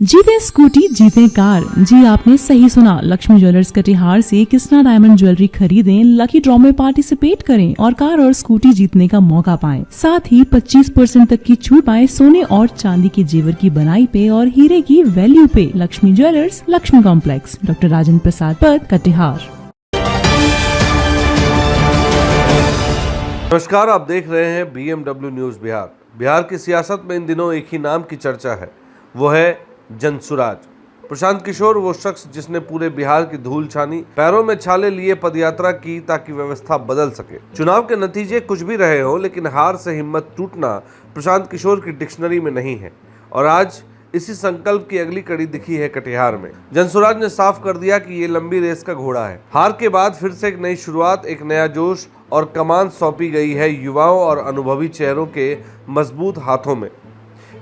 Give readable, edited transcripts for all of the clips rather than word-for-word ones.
जीते स्कूटी जीते कार। जी आपने सही सुना, लक्ष्मी ज्वेलर्स कटिहार से कृष्णा डायमंड ज्वेलरी खरीदें, लकी ड्रॉ में पार्टिसिपेट करें और कार और स्कूटी जीतने का मौका पाएं। साथ ही 25% तक की छूट पाएं सोने और चांदी के जेवर की बनाई पे और हीरे की वैल्यू पे। Lakshmi jewellers, Lakshmi complex, doctor Rajendra Prasad पथ, कटिहार। नमस्कार, आप देख रहे हैं BMW न्यूज बिहार। बिहार की सियासत में इन दिनों एक ही नाम की चर्चा है, वो है जनसुराज। प्रशांत किशोर वो शख्स जिसने पूरे बिहार की धूल छानी, पैरों में छाले लिए पदयात्रा की ताकि व्यवस्था बदल सके। चुनाव के नतीजे कुछ भी रहे हो, लेकिन हार से हिम्मत टूटना प्रशांत किशोर की डिक्शनरी में नहीं है। और आज इसी संकल्प की अगली कड़ी दिखी है कटिहार में। जनसुराज ने साफ कर दिया कि ये लंबी रेस का घोड़ा है। हार के बाद फिर से एक नई शुरुआत, एक नया जोश और कमान सौंपी गई है युवाओं और अनुभवी चेहरों के मजबूत हाथों में।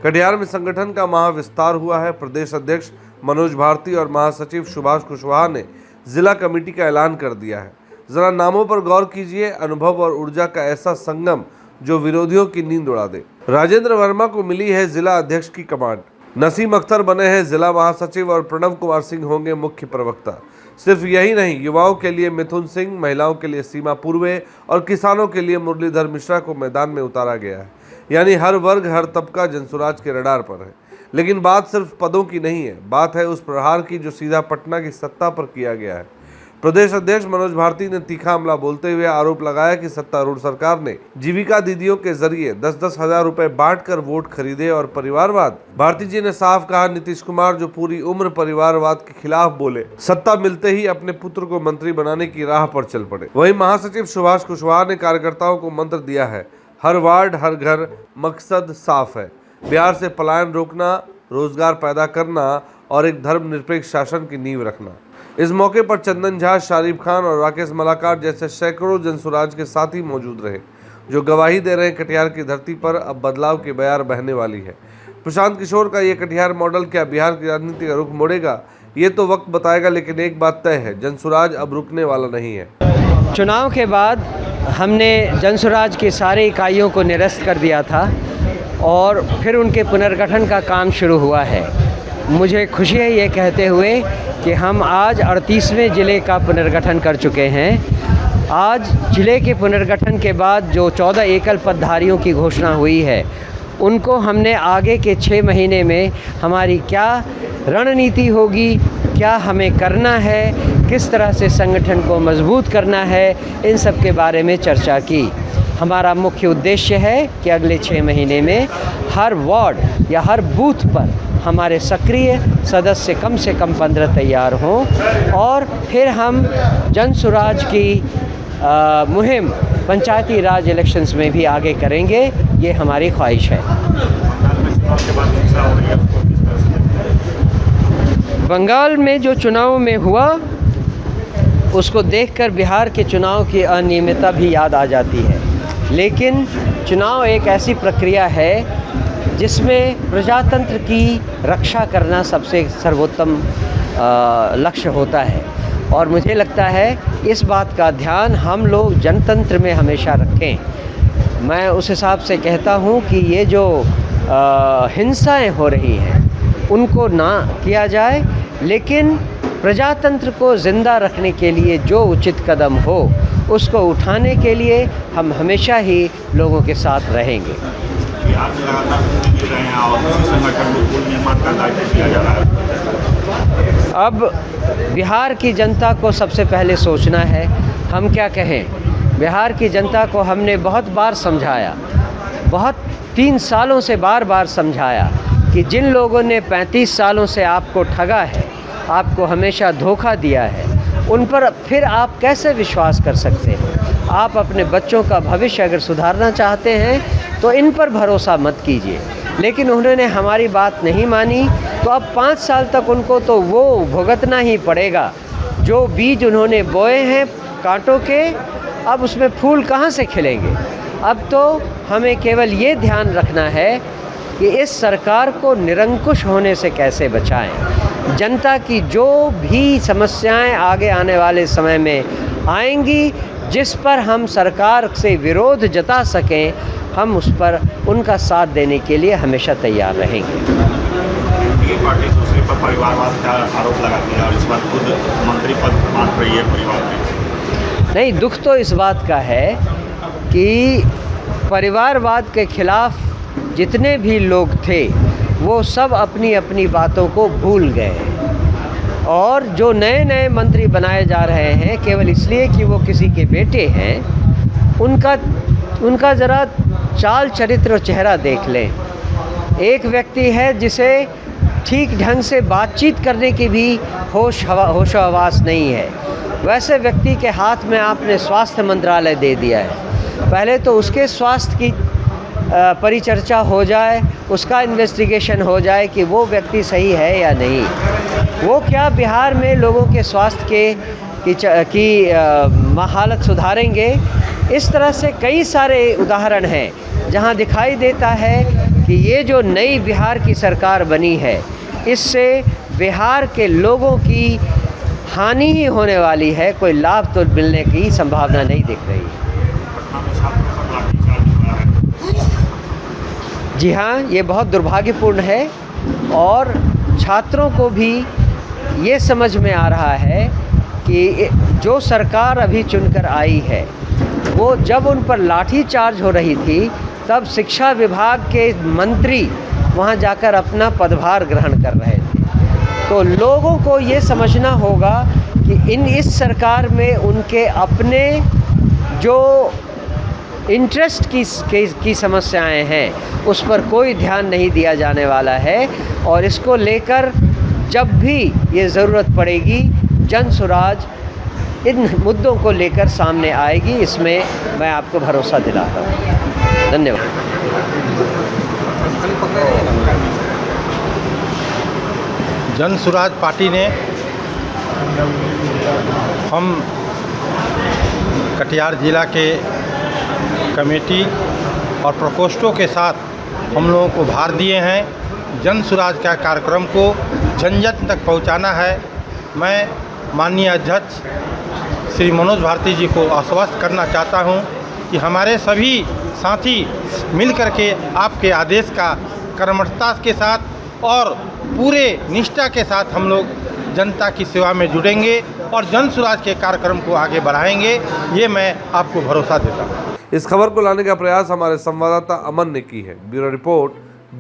कटिहार में संगठन का महाविस्तार हुआ है। प्रदेश अध्यक्ष मनोज भारती और महासचिव सुभाष कुशवाहा ने जिला कमेटी का ऐलान कर दिया है। जरा नामों पर गौर कीजिए, अनुभव और ऊर्जा का ऐसा संगम जो विरोधियों की नींद उड़ा दे। राजेंद्र वर्मा को मिली है जिला अध्यक्ष की कमांड, नसीम अख्तर बने हैं जिला महासचिव और प्रणव कुमार सिंह होंगे मुख्य प्रवक्ता। सिर्फ यही नहीं, युवाओं के लिए मिथुन सिंह, महिलाओं के लिए सीमा पूर्वे और किसानों के लिए मुरलीधर मिश्रा को मैदान में उतारा गया है। यानी हर वर्ग, हर तबका जनसुराज के रडार पर है। लेकिन बात सिर्फ पदों की नहीं है, बात है उस प्रहार की जो सीधा पटना की सत्ता पर किया गया है। प्रदेश अध्यक्ष मनोज भारती ने तीखा हमला बोलते हुए आरोप लगाया कि सत्तारूढ़ सरकार ने जीविका दीदियों के जरिए 10-10 हजार रुपए बांटकर वोट खरीदे और परिवारवाद। भारती जी ने साफ कहा, नीतीश कुमार जो पूरी उम्र परिवारवाद के खिलाफ बोले, सत्ता मिलते ही अपने पुत्र को मंत्री बनाने की राह पर चल पड़े। वहीं महासचिव सुभाष कुशवाहा ने कार्यकर्ताओं को मंत्र दिया है, हर वार्ड हर घर, मकसद साफ है, बिहार से पलायन रोकना, रोजगार पैदा करना और एक धर्मनिरपेक्ष शासन की नींव रखना। इस मौके पर चंदन झा, शारिफ खान और राकेश मलाकार जैसे सैकड़ों जनसुराज के साथी मौजूद रहे, जो गवाही दे रहे हैं कटिहार की धरती पर अब बदलाव की बयार बहने वाली है। प्रशांत किशोर का ये कटिहार मॉडल क्या बिहार की राजनीति का रुख मोड़ेगा, ये तो वक्त बताएगा, लेकिन एक बात तय है, जनसुराज अब रुकने वाला नहीं है। चुनाव के बाद हमने जनसुराज की सारी इकाइयों को निरस्त कर दिया था और फिर उनके पुनर्गठन का काम शुरू हुआ है। मुझे खुशी है ये कहते हुए कि हम आज 38वें ज़िले का पुनर्गठन कर चुके हैं। आज ज़िले के पुनर्गठन के बाद जो 14 एकल पदधारियों की घोषणा हुई है, उनको हमने आगे के 6 महीने में हमारी क्या रणनीति होगी, क्या हमें करना है, किस तरह से संगठन को मजबूत करना है, इन सब के बारे में चर्चा की। हमारा मुख्य उद्देश्य है कि अगले 6 महीने में हर वार्ड या हर बूथ पर हमारे सक्रिय सदस्य कम से कम 15 तैयार हों और फिर हम जनसुराज की मुहिम पंचायती राज इलेक्शंस में भी आगे करेंगे, ये हमारी ख्वाहिश है। बंगाल में जो चुनाव में हुआ उसको देखकर बिहार के चुनाव की अनियमितता भी याद आ जाती है, लेकिन चुनाव एक ऐसी प्रक्रिया है जिसमें प्रजातंत्र की रक्षा करना सबसे सर्वोत्तम लक्ष्य होता है। और मुझे लगता है इस बात का ध्यान हम लोग जनतंत्र में हमेशा रखें। मैं उस हिसाब से कहता हूँ कि ये जो हिंसाएं हो रही हैं उनको ना किया जाए, लेकिन प्रजातंत्र को ज़िंदा रखने के लिए जो उचित कदम हो उसको उठाने के लिए हम हमेशा ही लोगों के साथ रहेंगे। बिहार में लगातार रहे हैं और इसी संगठन को पुल निर्माण का दायित्व दिया जा रहा है। अब बिहार की जनता को सबसे पहले सोचना है हम क्या कहें। बिहार की जनता को हमने बहुत बार समझाया, 3 सालों से बार बार समझाया कि जिन लोगों ने 35 सालों से आपको ठगा है, आपको हमेशा धोखा दिया है, उन पर फिर आप कैसे विश्वास कर सकते हैं। आप अपने बच्चों का भविष्य अगर सुधारना चाहते हैं तो इन पर भरोसा मत कीजिए। लेकिन उन्होंने हमारी बात नहीं मानी, तो अब 5 साल तक उनको तो वो भुगतना ही पड़ेगा जो बीज उन्होंने बोए हैं कांटों के। अब उसमें फूल कहाँ से खिलेंगे। अब तो हमें केवल ये ध्यान रखना है कि इस सरकार को निरंकुश होने से कैसे बचाएं। जनता की जो भी समस्याएं आगे आने वाले समय में आएंगी, जिस पर हम सरकार से विरोध जता सकें, हम उस पर उनका साथ देने के लिए हमेशा तैयार रहेंगे। पार्टी दूसरे परिवारवाद का आरोप लगाती है और इस बार खुद मंत्री पद बांट रही है परिवार में। नहीं, दुख तो इस बात का है कि परिवारवाद के खिलाफ जितने भी लोग थे वो सब अपनी अपनी बातों को भूल गए और जो नए नए मंत्री बनाए जा रहे हैं केवल इसलिए कि वो किसी के बेटे हैं, उनका ज़रा चाल चरित्र और चेहरा देख लें। एक व्यक्ति है जिसे ठीक ढंग से बातचीत करने की भी होश-हवास नहीं है, वैसे व्यक्ति के हाथ में आपने स्वास्थ्य मंत्रालय दे दिया है। पहले तो उसके स्वास्थ्य की परिचर्चा हो जाए, उसका इन्वेस्टिगेशन हो जाए कि वो व्यक्ति सही है या नहीं। वो क्या बिहार में लोगों के स्वास्थ्य की हालत सुधारेंगे? इस तरह से कई सारे उदाहरण हैं जहां दिखाई देता है कि ये जो नई बिहार की सरकार बनी है इससे बिहार के लोगों की हानि ही होने वाली है, कोई लाभ तो मिलने की संभावना नहीं दिख रही। जी हाँ, ये बहुत दुर्भाग्यपूर्ण है और छात्रों को भी ये समझ में आ रहा है कि जो सरकार अभी चुनकर आई है वो जब उन पर लाठी चार्ज हो रही थी तब शिक्षा विभाग के मंत्री वहाँ जाकर अपना पदभार ग्रहण कर रहे थे। तो लोगों को ये समझना होगा कि इस सरकार में उनके अपने जो इंटरेस्ट की समस्याएं हैं उस पर कोई ध्यान नहीं दिया जाने वाला है और इसको लेकर जब भी ये ज़रूरत पड़ेगी जन सुराज इन मुद्दों को लेकर सामने आएगी, इसमें मैं आपको भरोसा दिलाता हूँ। धन्यवाद। जन सुराज पार्टी ने हम कटिहार ज़िला के कमेटी और प्रकोष्ठों के साथ हम लोगों को भार दिए हैं। जन सुराज का कार्यक्रम को जन जन तक पहुंचाना है। मैं माननीय अध्यक्ष श्री मनोज भारती जी को आश्वस्त करना चाहता हूं कि हमारे सभी साथी मिल करके आपके आदेश का कर्मठता के साथ और पूरे निष्ठा के साथ हम लोग जनता की सेवा में जुड़ेंगे और जन सुराज के कार्यक्रम को आगे बढ़ाएंगे, ये मैं आपको भरोसा देता हूँ। इस खबर को लाने का प्रयास हमारे संवाददाता अमन ने की है। Bureau report,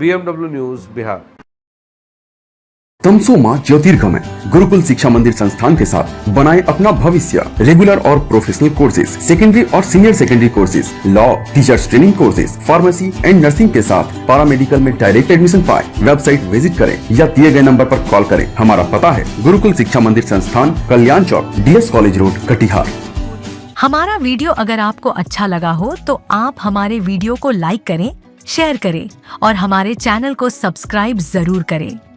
BMW news Bihar. तमसोमा ज्योतिर्गमय गुरुकुल शिक्षा मंदिर संस्थान के साथ बनाए अपना भविष्य। रेगुलर और प्रोफेशनल कोर्सेज, सेकेंडरी और senior secondary courses, law, teachers training courses, pharmacy and nursing के साथ पैरामेडिकल में डायरेक्ट एडमिशन पाए। वेबसाइट विजिट करें या दिए गए नंबर पर कॉल करें। हमारा पता है गुरुकुल शिक्षा मंदिर संस्थान, कल्याण चौक, DS कॉलेज रोड, कटिहार। हमारा वीडियो अगर आपको अच्छा लगा हो तो आप हमारे वीडियो को लाइक करें, शेयर करें और हमारे चैनल को सब्सक्राइब जरूर करें।